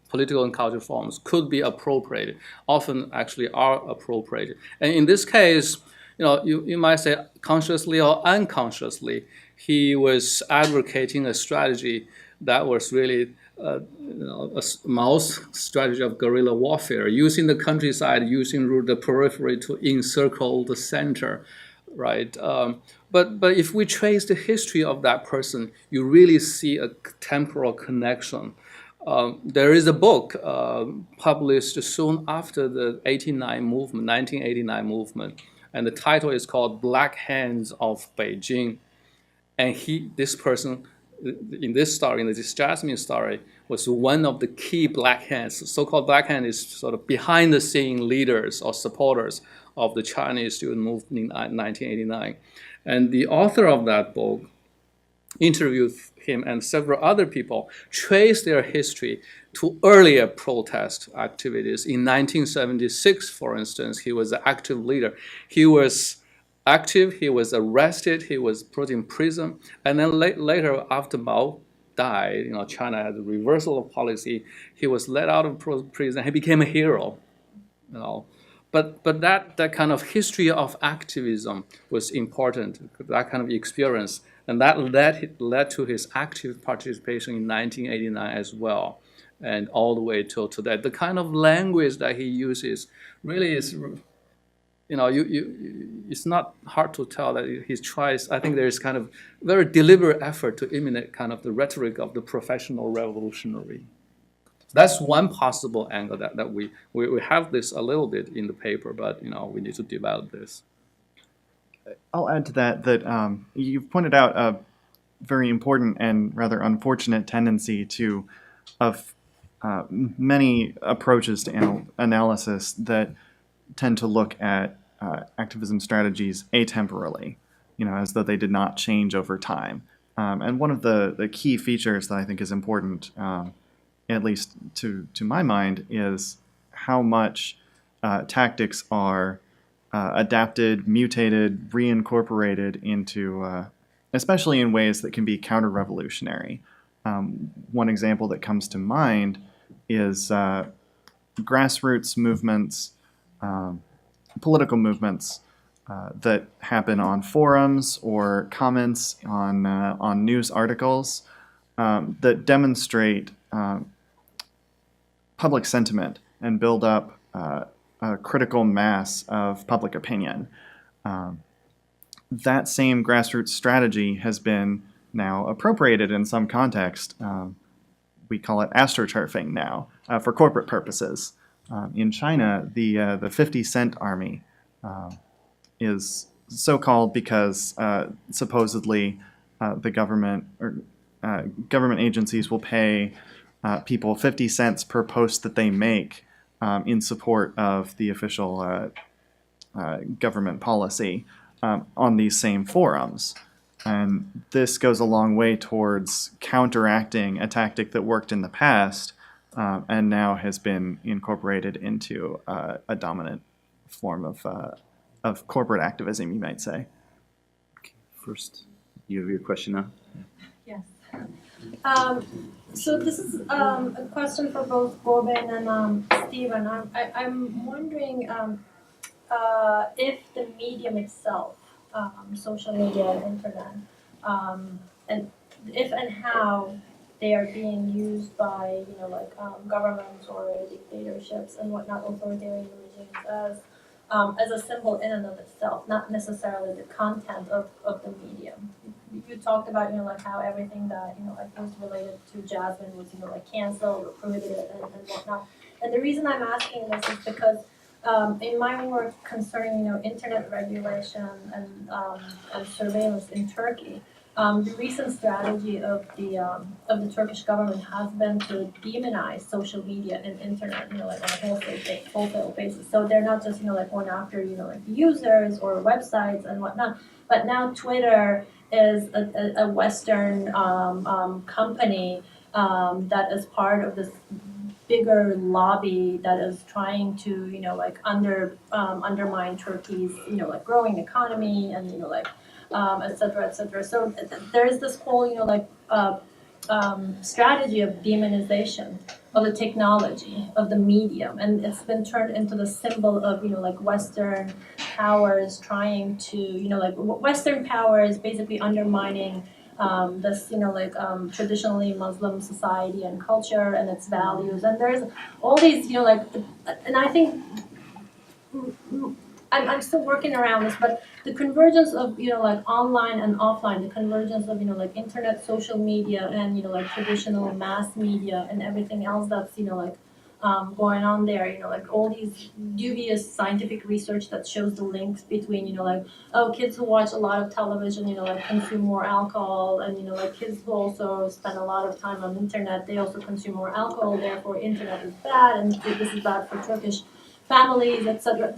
[SPEAKER 3] political and cultural forms could be appropriated, often actually are appropriated. And in this case, you might say consciously or unconsciously, he was advocating a strategy that was really Mao's strategy of guerrilla warfare, using the countryside, using the periphery to encircle the center, right? But if we trace the history of that person, you really see a temporal connection. There is a book published soon after the 1989 movement, and the title is called Black Hands of Beijing. And this person, in this story, in this Jasmine story, was one of the key black hands. So-called black hand is sort of behind-the-scene leaders or supporters of the Chinese student movement in 1989. And the author of that book interviewed him and several other people, traced their history to earlier protest activities. In 1976, for instance, he was an active leader. He was active, he was arrested, he was put in prison, and then later, after Mao died, China had a reversal of policy. He was let out of prison. He became a hero. But that kind of history of activism was important. That kind of experience, and that led to his active participation in 1989 as well, and all the way till today. The kind of language that he uses really is. It's not hard to tell that he tries. I think there is kind of very deliberate effort to imitate kind of the rhetoric of the professional revolutionary. That's one possible angle that we have this a little bit in the paper, but we need to develop this.
[SPEAKER 2] I'll add to that you've pointed out a very important and rather unfortunate tendency of many approaches to analysis that tend to look at activism strategies atemporally, as though they did not change over time. And one of the key features that I think is important, at least to my mind, is how much tactics are adapted, mutated, reincorporated into, especially in ways that can be counter-revolutionary. One example that comes to mind is grassroots movements, political movements that happen on forums or comments on news articles that demonstrate public sentiment and build up a critical mass of public opinion. That same grassroots strategy has been now appropriated in some context. We call it astroturfing now for corporate purposes. In China, the 50 Cent Army is so called because supposedly the government or government agencies will pay people 50 cents per post that they make in support of the official government policy on these same forums. And this goes a long way towards counteracting a tactic that worked in the past and now has been incorporated into a dominant form of corporate activism, you might say.
[SPEAKER 1] First, you have your question now.
[SPEAKER 4] Yes. So this is a question for both Gorbin and Stephen. I'm wondering if the medium itself, social media, internet, and if and how they are being used by governments or dictatorships and whatnot, authoritarian regimes as a symbol in and of itself, not necessarily the content of the medium. You talked about how everything that was related to Jasmine was canceled or prohibited and whatnot. And the reason I'm asking this is because in my work concerning internet regulation and surveillance in Turkey, the recent strategy of the Turkish government has been to demonize social media and internet, on a wholesale basis. So they're not just going after users or websites and whatnot, but now Twitter is a Western company that is part of this bigger lobby that is trying to undermine Turkey's growing economy and et cetera, et cetera. So there is this whole strategy of demonization of the technology, of the medium, and it's been turned into the symbol of Western powers trying to Western powers basically undermining this traditionally Muslim society and culture and its values, and there's all these and I think I'm still working around this, but the convergence of online and offline, the convergence of internet, social media, and traditional mass media and everything else that's going on there, all these dubious scientific research that shows the links between kids who watch a lot of television consume more alcohol, and kids who also spend a lot of time on internet, they also consume more alcohol, therefore internet is bad and this is bad for Turkish families, etc.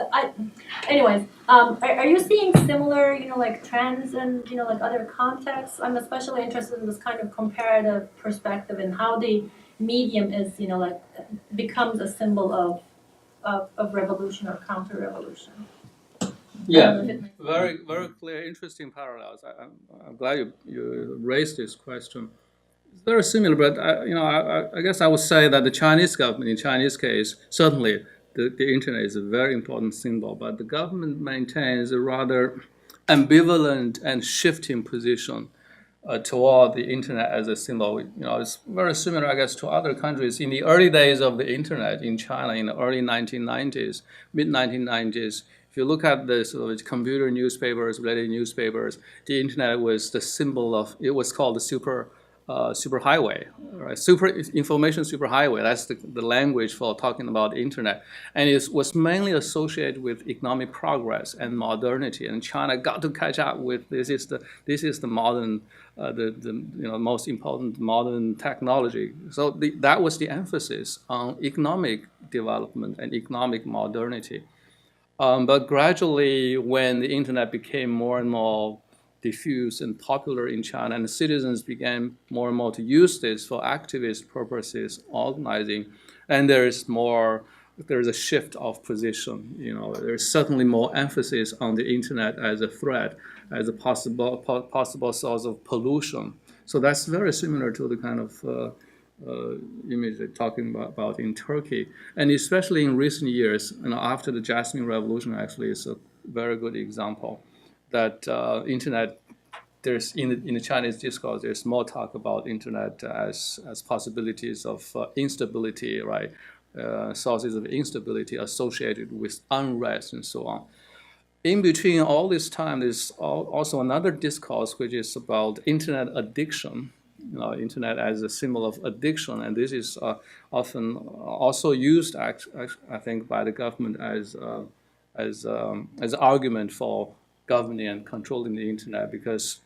[SPEAKER 4] Anyways, are you seeing similar, trends and other contexts? I'm especially interested in this kind of comparative perspective and how the medium is, becomes a symbol of revolution or counter-revolution.
[SPEAKER 3] Yeah, very, very clear, interesting parallels. I'm glad you raised this question. It's very similar, but I guess I would say that the Chinese government, in Chinese case, certainly the internet is a very important symbol, but the government maintains a rather ambivalent and shifting position toward the internet as a symbol. It's very similar, I guess, to other countries. In the early days of the internet in China, in the early 1990s, mid-1990s, if you look at the sort of computer newspapers, related newspapers, the internet was the symbol of, it was called the superhighway, right? Information superhighway. That's the language for talking about the internet, and it was mainly associated with economic progress and modernity. And China got to catch up with this is the modern, the most important modern technology. So that was the emphasis on economic development and economic modernity. But gradually, when the internet became more and more diffuse and popular in China, and the citizens began more and more to use this for activist purposes, organizing, and there is more there's a shift of position. There's certainly more emphasis on the internet as a threat, as a possible source of pollution. So that's very similar to the kind of image they're talking about in Turkey. And especially in recent years, after the Jasmine revolution actually is a very good example that internet, there's in the Chinese discourse, there's more talk about internet as possibilities of instability, right? Sources of instability associated with unrest and so on. In between all this time, there's also another discourse which is about internet addiction. Internet as a symbol of addiction, and this is often also used, I think, by the government as an argument for governing and controlling the internet, because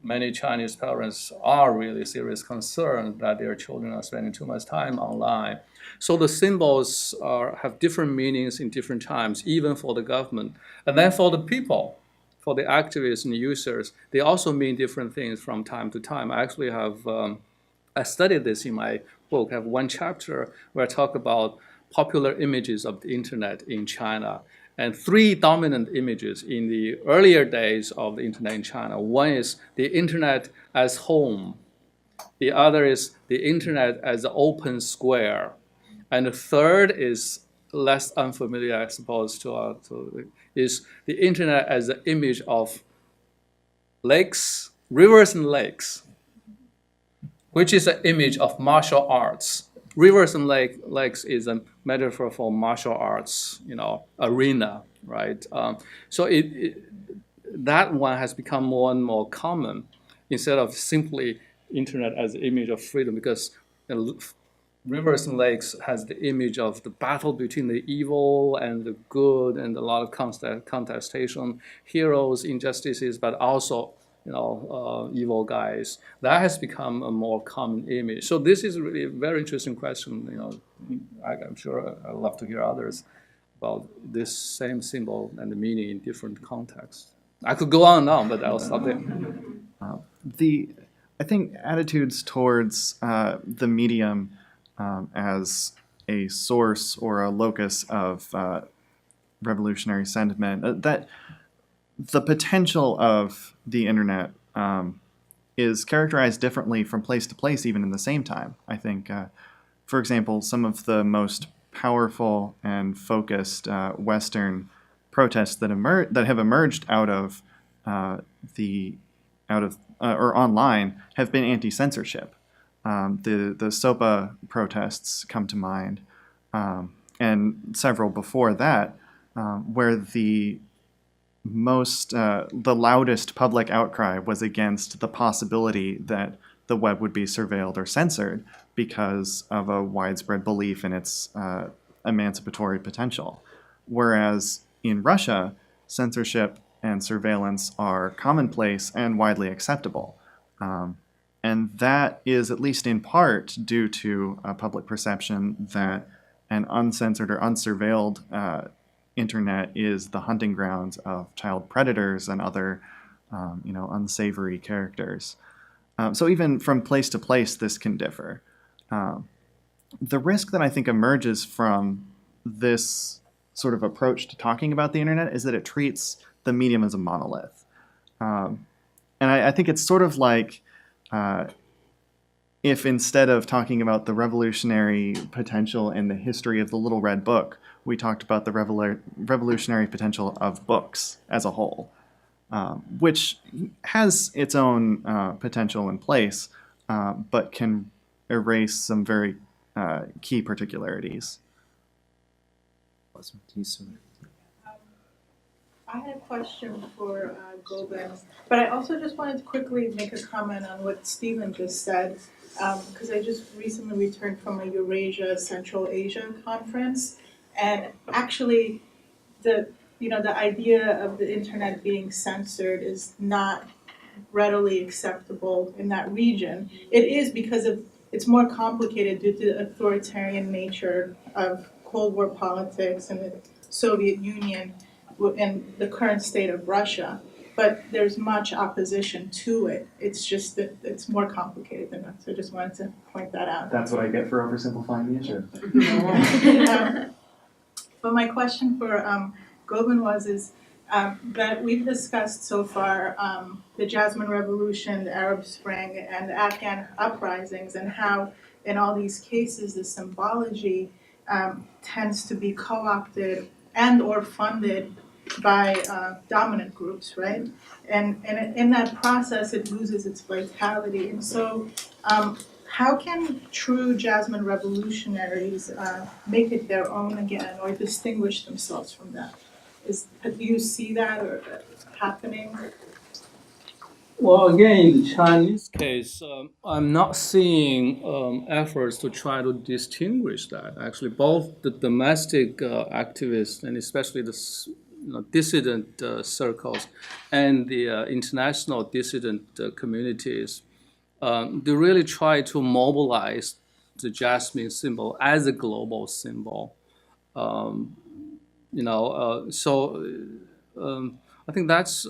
[SPEAKER 3] many Chinese parents are really serious concerned that their children are spending too much time online. So the symbols have different meanings in different times, even for the government. And then for the people, for the activists and users, they also mean different things from time to time. I actually have, I studied this in my book. I have one chapter where I talk about popular images of the internet in China, and three dominant images in the earlier days of the internet in China. One is the internet as home. The other is the internet as an open square. And the third is less unfamiliar, I suppose, is the internet as an image of lakes, rivers and lakes, which is an image of martial arts. Rivers and lakes is a metaphor for martial arts, arena, right? So that one has become more and more common instead of simply internet as an image of freedom, because rivers and lakes has the image of the battle between the evil and the good, and a lot of contestation, heroes, injustices, but also evil guys. That has become a more common image. So this is really a very interesting question. I'm sure I'd love to hear others about this same symbol and the meaning in different contexts. I could go on and on, but I'll stop there.
[SPEAKER 2] I think attitudes towards the medium as a source or a locus of revolutionary sentiment, that the potential of the internet is characterized differently from place to place, even in the same time. I think, for example, some of the most powerful and focused Western protests that have emerged out of or online have been anti-censorship. The SOPA protests come to mind, and several before that, where the loudest public outcry was against the possibility that the web would be surveilled or censored because of a widespread belief in its emancipatory potential. Whereas in Russia, censorship and surveillance are commonplace and widely acceptable. And that is, at least in part, due to a public perception that an uncensored or unsurveilled internet is the hunting grounds of child predators and other, unsavory characters. So even from place to place, this can differ. The risk that I think emerges from this sort of approach to talking about the internet is that it treats the medium as a monolith. And I think it's sort of like if instead of talking about the revolutionary potential and the history of the Little Red Book, we talked about the revolutionary potential of books as a whole, which has its own potential in place, but can erase some very key particularities.
[SPEAKER 6] I had a question for Goben, but I also just wanted to quickly make a comment on what Stephen just said, because I just recently returned from a Eurasia Central Asia conference, and actually the idea of the internet being censored is not readily acceptable in that region. It is because it's more complicated due to the authoritarian nature of Cold War politics and the Soviet Union and the current state of Russia. But there's much opposition to it. It's just that it's more complicated than that. So I just wanted to point that out.
[SPEAKER 2] That's what I get for oversimplifying the issue.
[SPEAKER 6] But my question for Govind is that we've discussed so far the Jasmine Revolution, the Arab Spring, and the Afghan uprisings, and how in all these cases the symbology tends to be co-opted and or funded by dominant groups, right? And in that process, it loses its vitality. And so how can true Jasmine revolutionaries make it their own again or distinguish themselves from that? Do you see that or happening?
[SPEAKER 3] Well, again, in the Chinese case, I'm not seeing efforts to try to distinguish that. Actually, both the domestic activists and especially the dissident circles and the international dissident communities, they really try to mobilize the Jasmine symbol as a global symbol. I think that's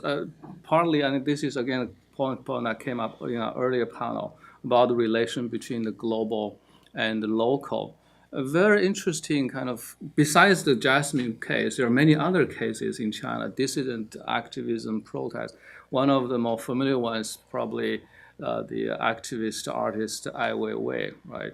[SPEAKER 3] partly, and this is again a point that came up in an earlier panel about the relation between the global and the local. A very interesting kind of, besides the Jasmine case, there are many other cases in China, dissident activism, protest. One of the more familiar ones, probably the activist artist Ai Weiwei, right?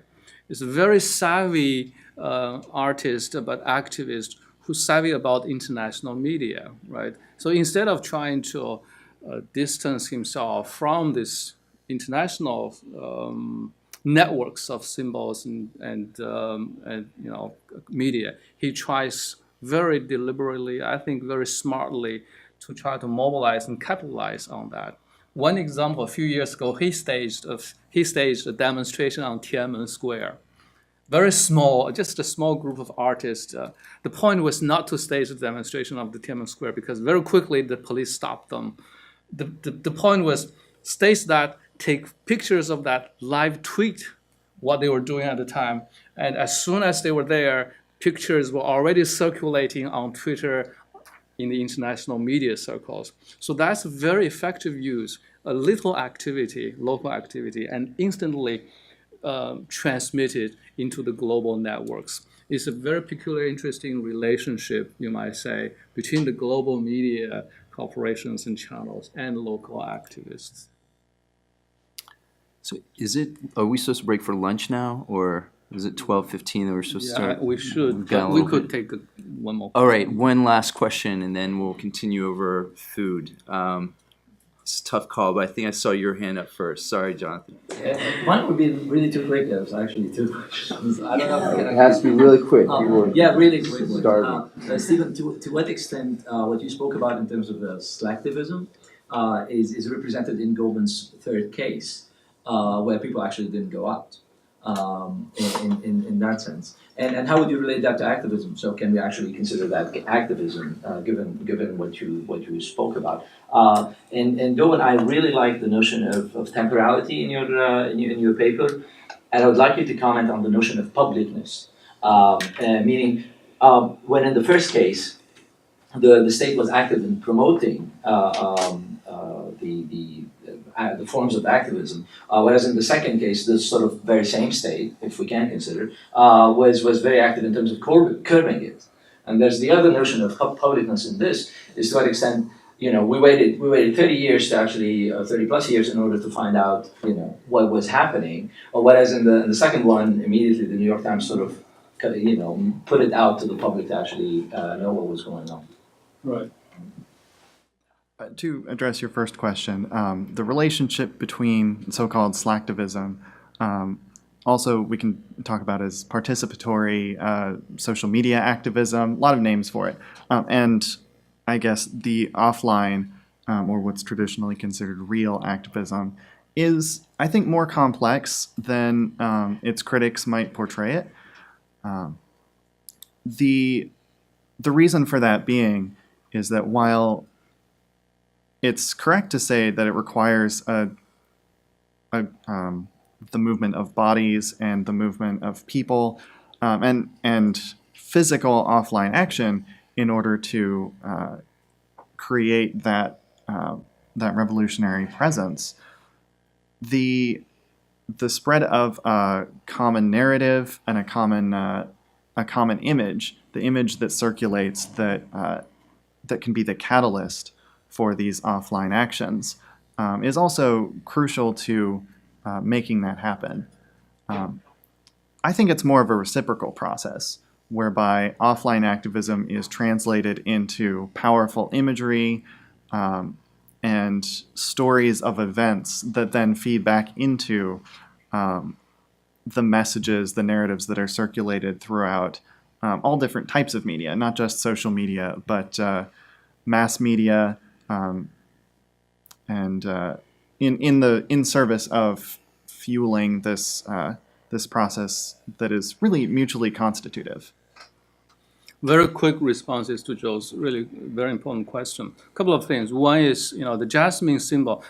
[SPEAKER 3] It's a very savvy artist, but activist who's savvy about international media, right? So instead of trying to distance himself from this international networks of symbols and media, he tries very deliberately, I think very smartly, to try to mobilize and capitalize on that. One example, a few years ago, he staged a demonstration on Tiananmen Square. Very small, just a small group of artists. The point was not to stage a demonstration of the Tiananmen Square because very quickly the police stopped them. The point was stage that, take pictures of that, live tweet what they were doing at the time. And as soon as they were there, pictures were already circulating on Twitter in the international media circles. So that's a very effective use, a little activity, local activity, and instantly transmitted into the global networks. It's a very peculiar, interesting relationship, you might say, between the global media corporations and channels and local activists.
[SPEAKER 1] So are we supposed to break for lunch now, or is it 12:15 that we're supposed to start?
[SPEAKER 3] We should,
[SPEAKER 1] We've got
[SPEAKER 3] but
[SPEAKER 1] a
[SPEAKER 3] we
[SPEAKER 1] little
[SPEAKER 3] could take one more.
[SPEAKER 1] All right, one last question, and then we'll continue over food. It's a tough call, but I think I saw your hand up first. Sorry, Jonathan.
[SPEAKER 7] Mine would be really too quick. There's actually two questions. I don't know if
[SPEAKER 1] It has to be really quick.
[SPEAKER 7] yeah, really quick.
[SPEAKER 1] Starving.
[SPEAKER 7] Stephen, to what extent what you spoke about in terms of slacktivism is represented in Goldman's third case, where people actually didn't go out in that sense? And how would you relate that to activism? So can we actually consider that activism, given what you spoke about? And Govan, I really like the notion of temporality in your paper, and I would like you to comment on the notion of publicness, meaning when in the first case, the state was active in promoting the forms of activism, whereas in the second case, the sort of very same state, if we can consider, was very active in terms of curbing it. And there's the other notion of publicness in this, is to what extent, we waited 30 years to actually, 30 plus years in order to find out, what was happening, whereas in the second one, immediately the New York Times sort of, put it out to the public to actually know what was going on.
[SPEAKER 3] Right.
[SPEAKER 2] To address your first question, the relationship between so-called slacktivism, also we can talk about as participatory social media activism, a lot of names for it, and I guess the offline, or what's traditionally considered real activism, is, I think, more complex than its critics might portray it. The reason for that being is that while it's correct to say that it requires the movement of bodies and the movement of people and physical offline action in order to create that revolutionary presence. The spread of a common narrative and a a common image, the image that circulates that can be the catalyst for these offline actions, is also crucial to making that happen. I think it's more of a reciprocal process, whereby offline activism is translated into powerful imagery and stories of events that then feed back into the messages, the narratives that are circulated throughout all different types of media, not just social media, but mass media, and in service of fueling this this process that is really mutually constitutive.
[SPEAKER 3] Very quick responses to Joe's really very important question. A couple of things. One is, the Jasmine symbol.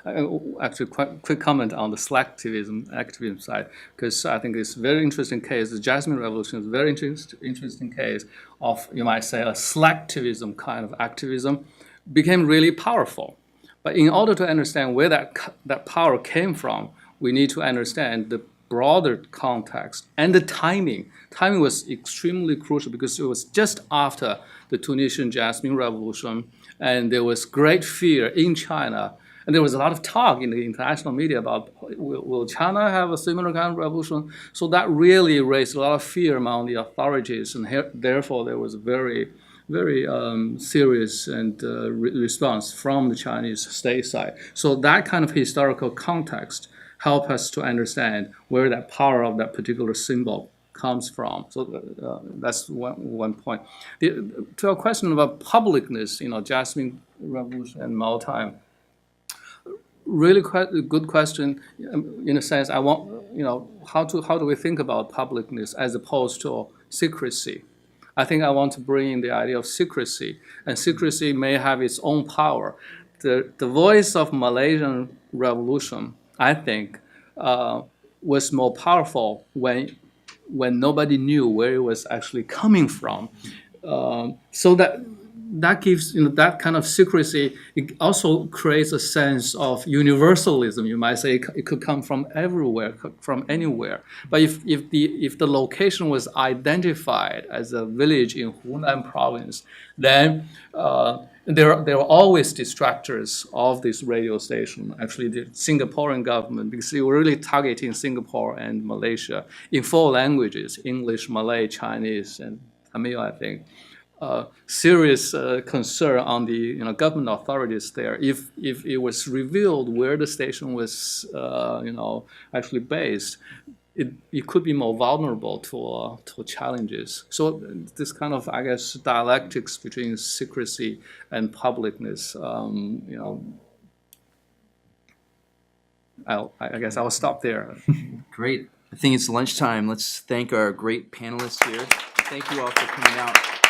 [SPEAKER 3] Actually, quick comment on the selectivism, activism side, because I think it's a very interesting case. The Jasmine Revolution is a very interesting case of, you might say, a selectivism kind of activism became really powerful. But in order to understand where that power came from, we need to understand the broader context and the timing. Timing was extremely crucial because it was just after the Tunisian Jasmine Revolution, and there was great fear in China, and there was a lot of talk in the international media about will China have a similar kind of revolution? So that really raised a lot of fear among the authorities, and therefore there was a very serious and response from the Chinese state side. So that kind of historical context help us to understand where that power of that particular symbol comes from. So that's one point. To a question about publicness, Jasmine Revolution and Mao time, really quite a good question. In a sense, I want, how do we think about publicness as opposed to secrecy? I think I want to bring in the idea of secrecy, and secrecy may have its own power. The voice of Malaysian Revolution, I think, was more powerful when nobody knew where it was actually coming from. So that gives, that kind of secrecy. It also creates a sense of universalism. You might say it could come from everywhere, from anywhere. But if the location was identified as a village in Hunan province, then there are always distractors of this radio station. Actually, the Singaporean government, because they were really targeting Singapore and Malaysia in 4 languages: English, Malay, Chinese, and Tamil, I think. Serious concern on the government authorities there. If it was revealed where the station was actually based, it could be more vulnerable to challenges. So this kind of, I guess, dialectics between secrecy and publicness, I guess I'll stop there.
[SPEAKER 1] Great. I think it's lunchtime. Let's thank our great panelists here. Thank you all for coming out.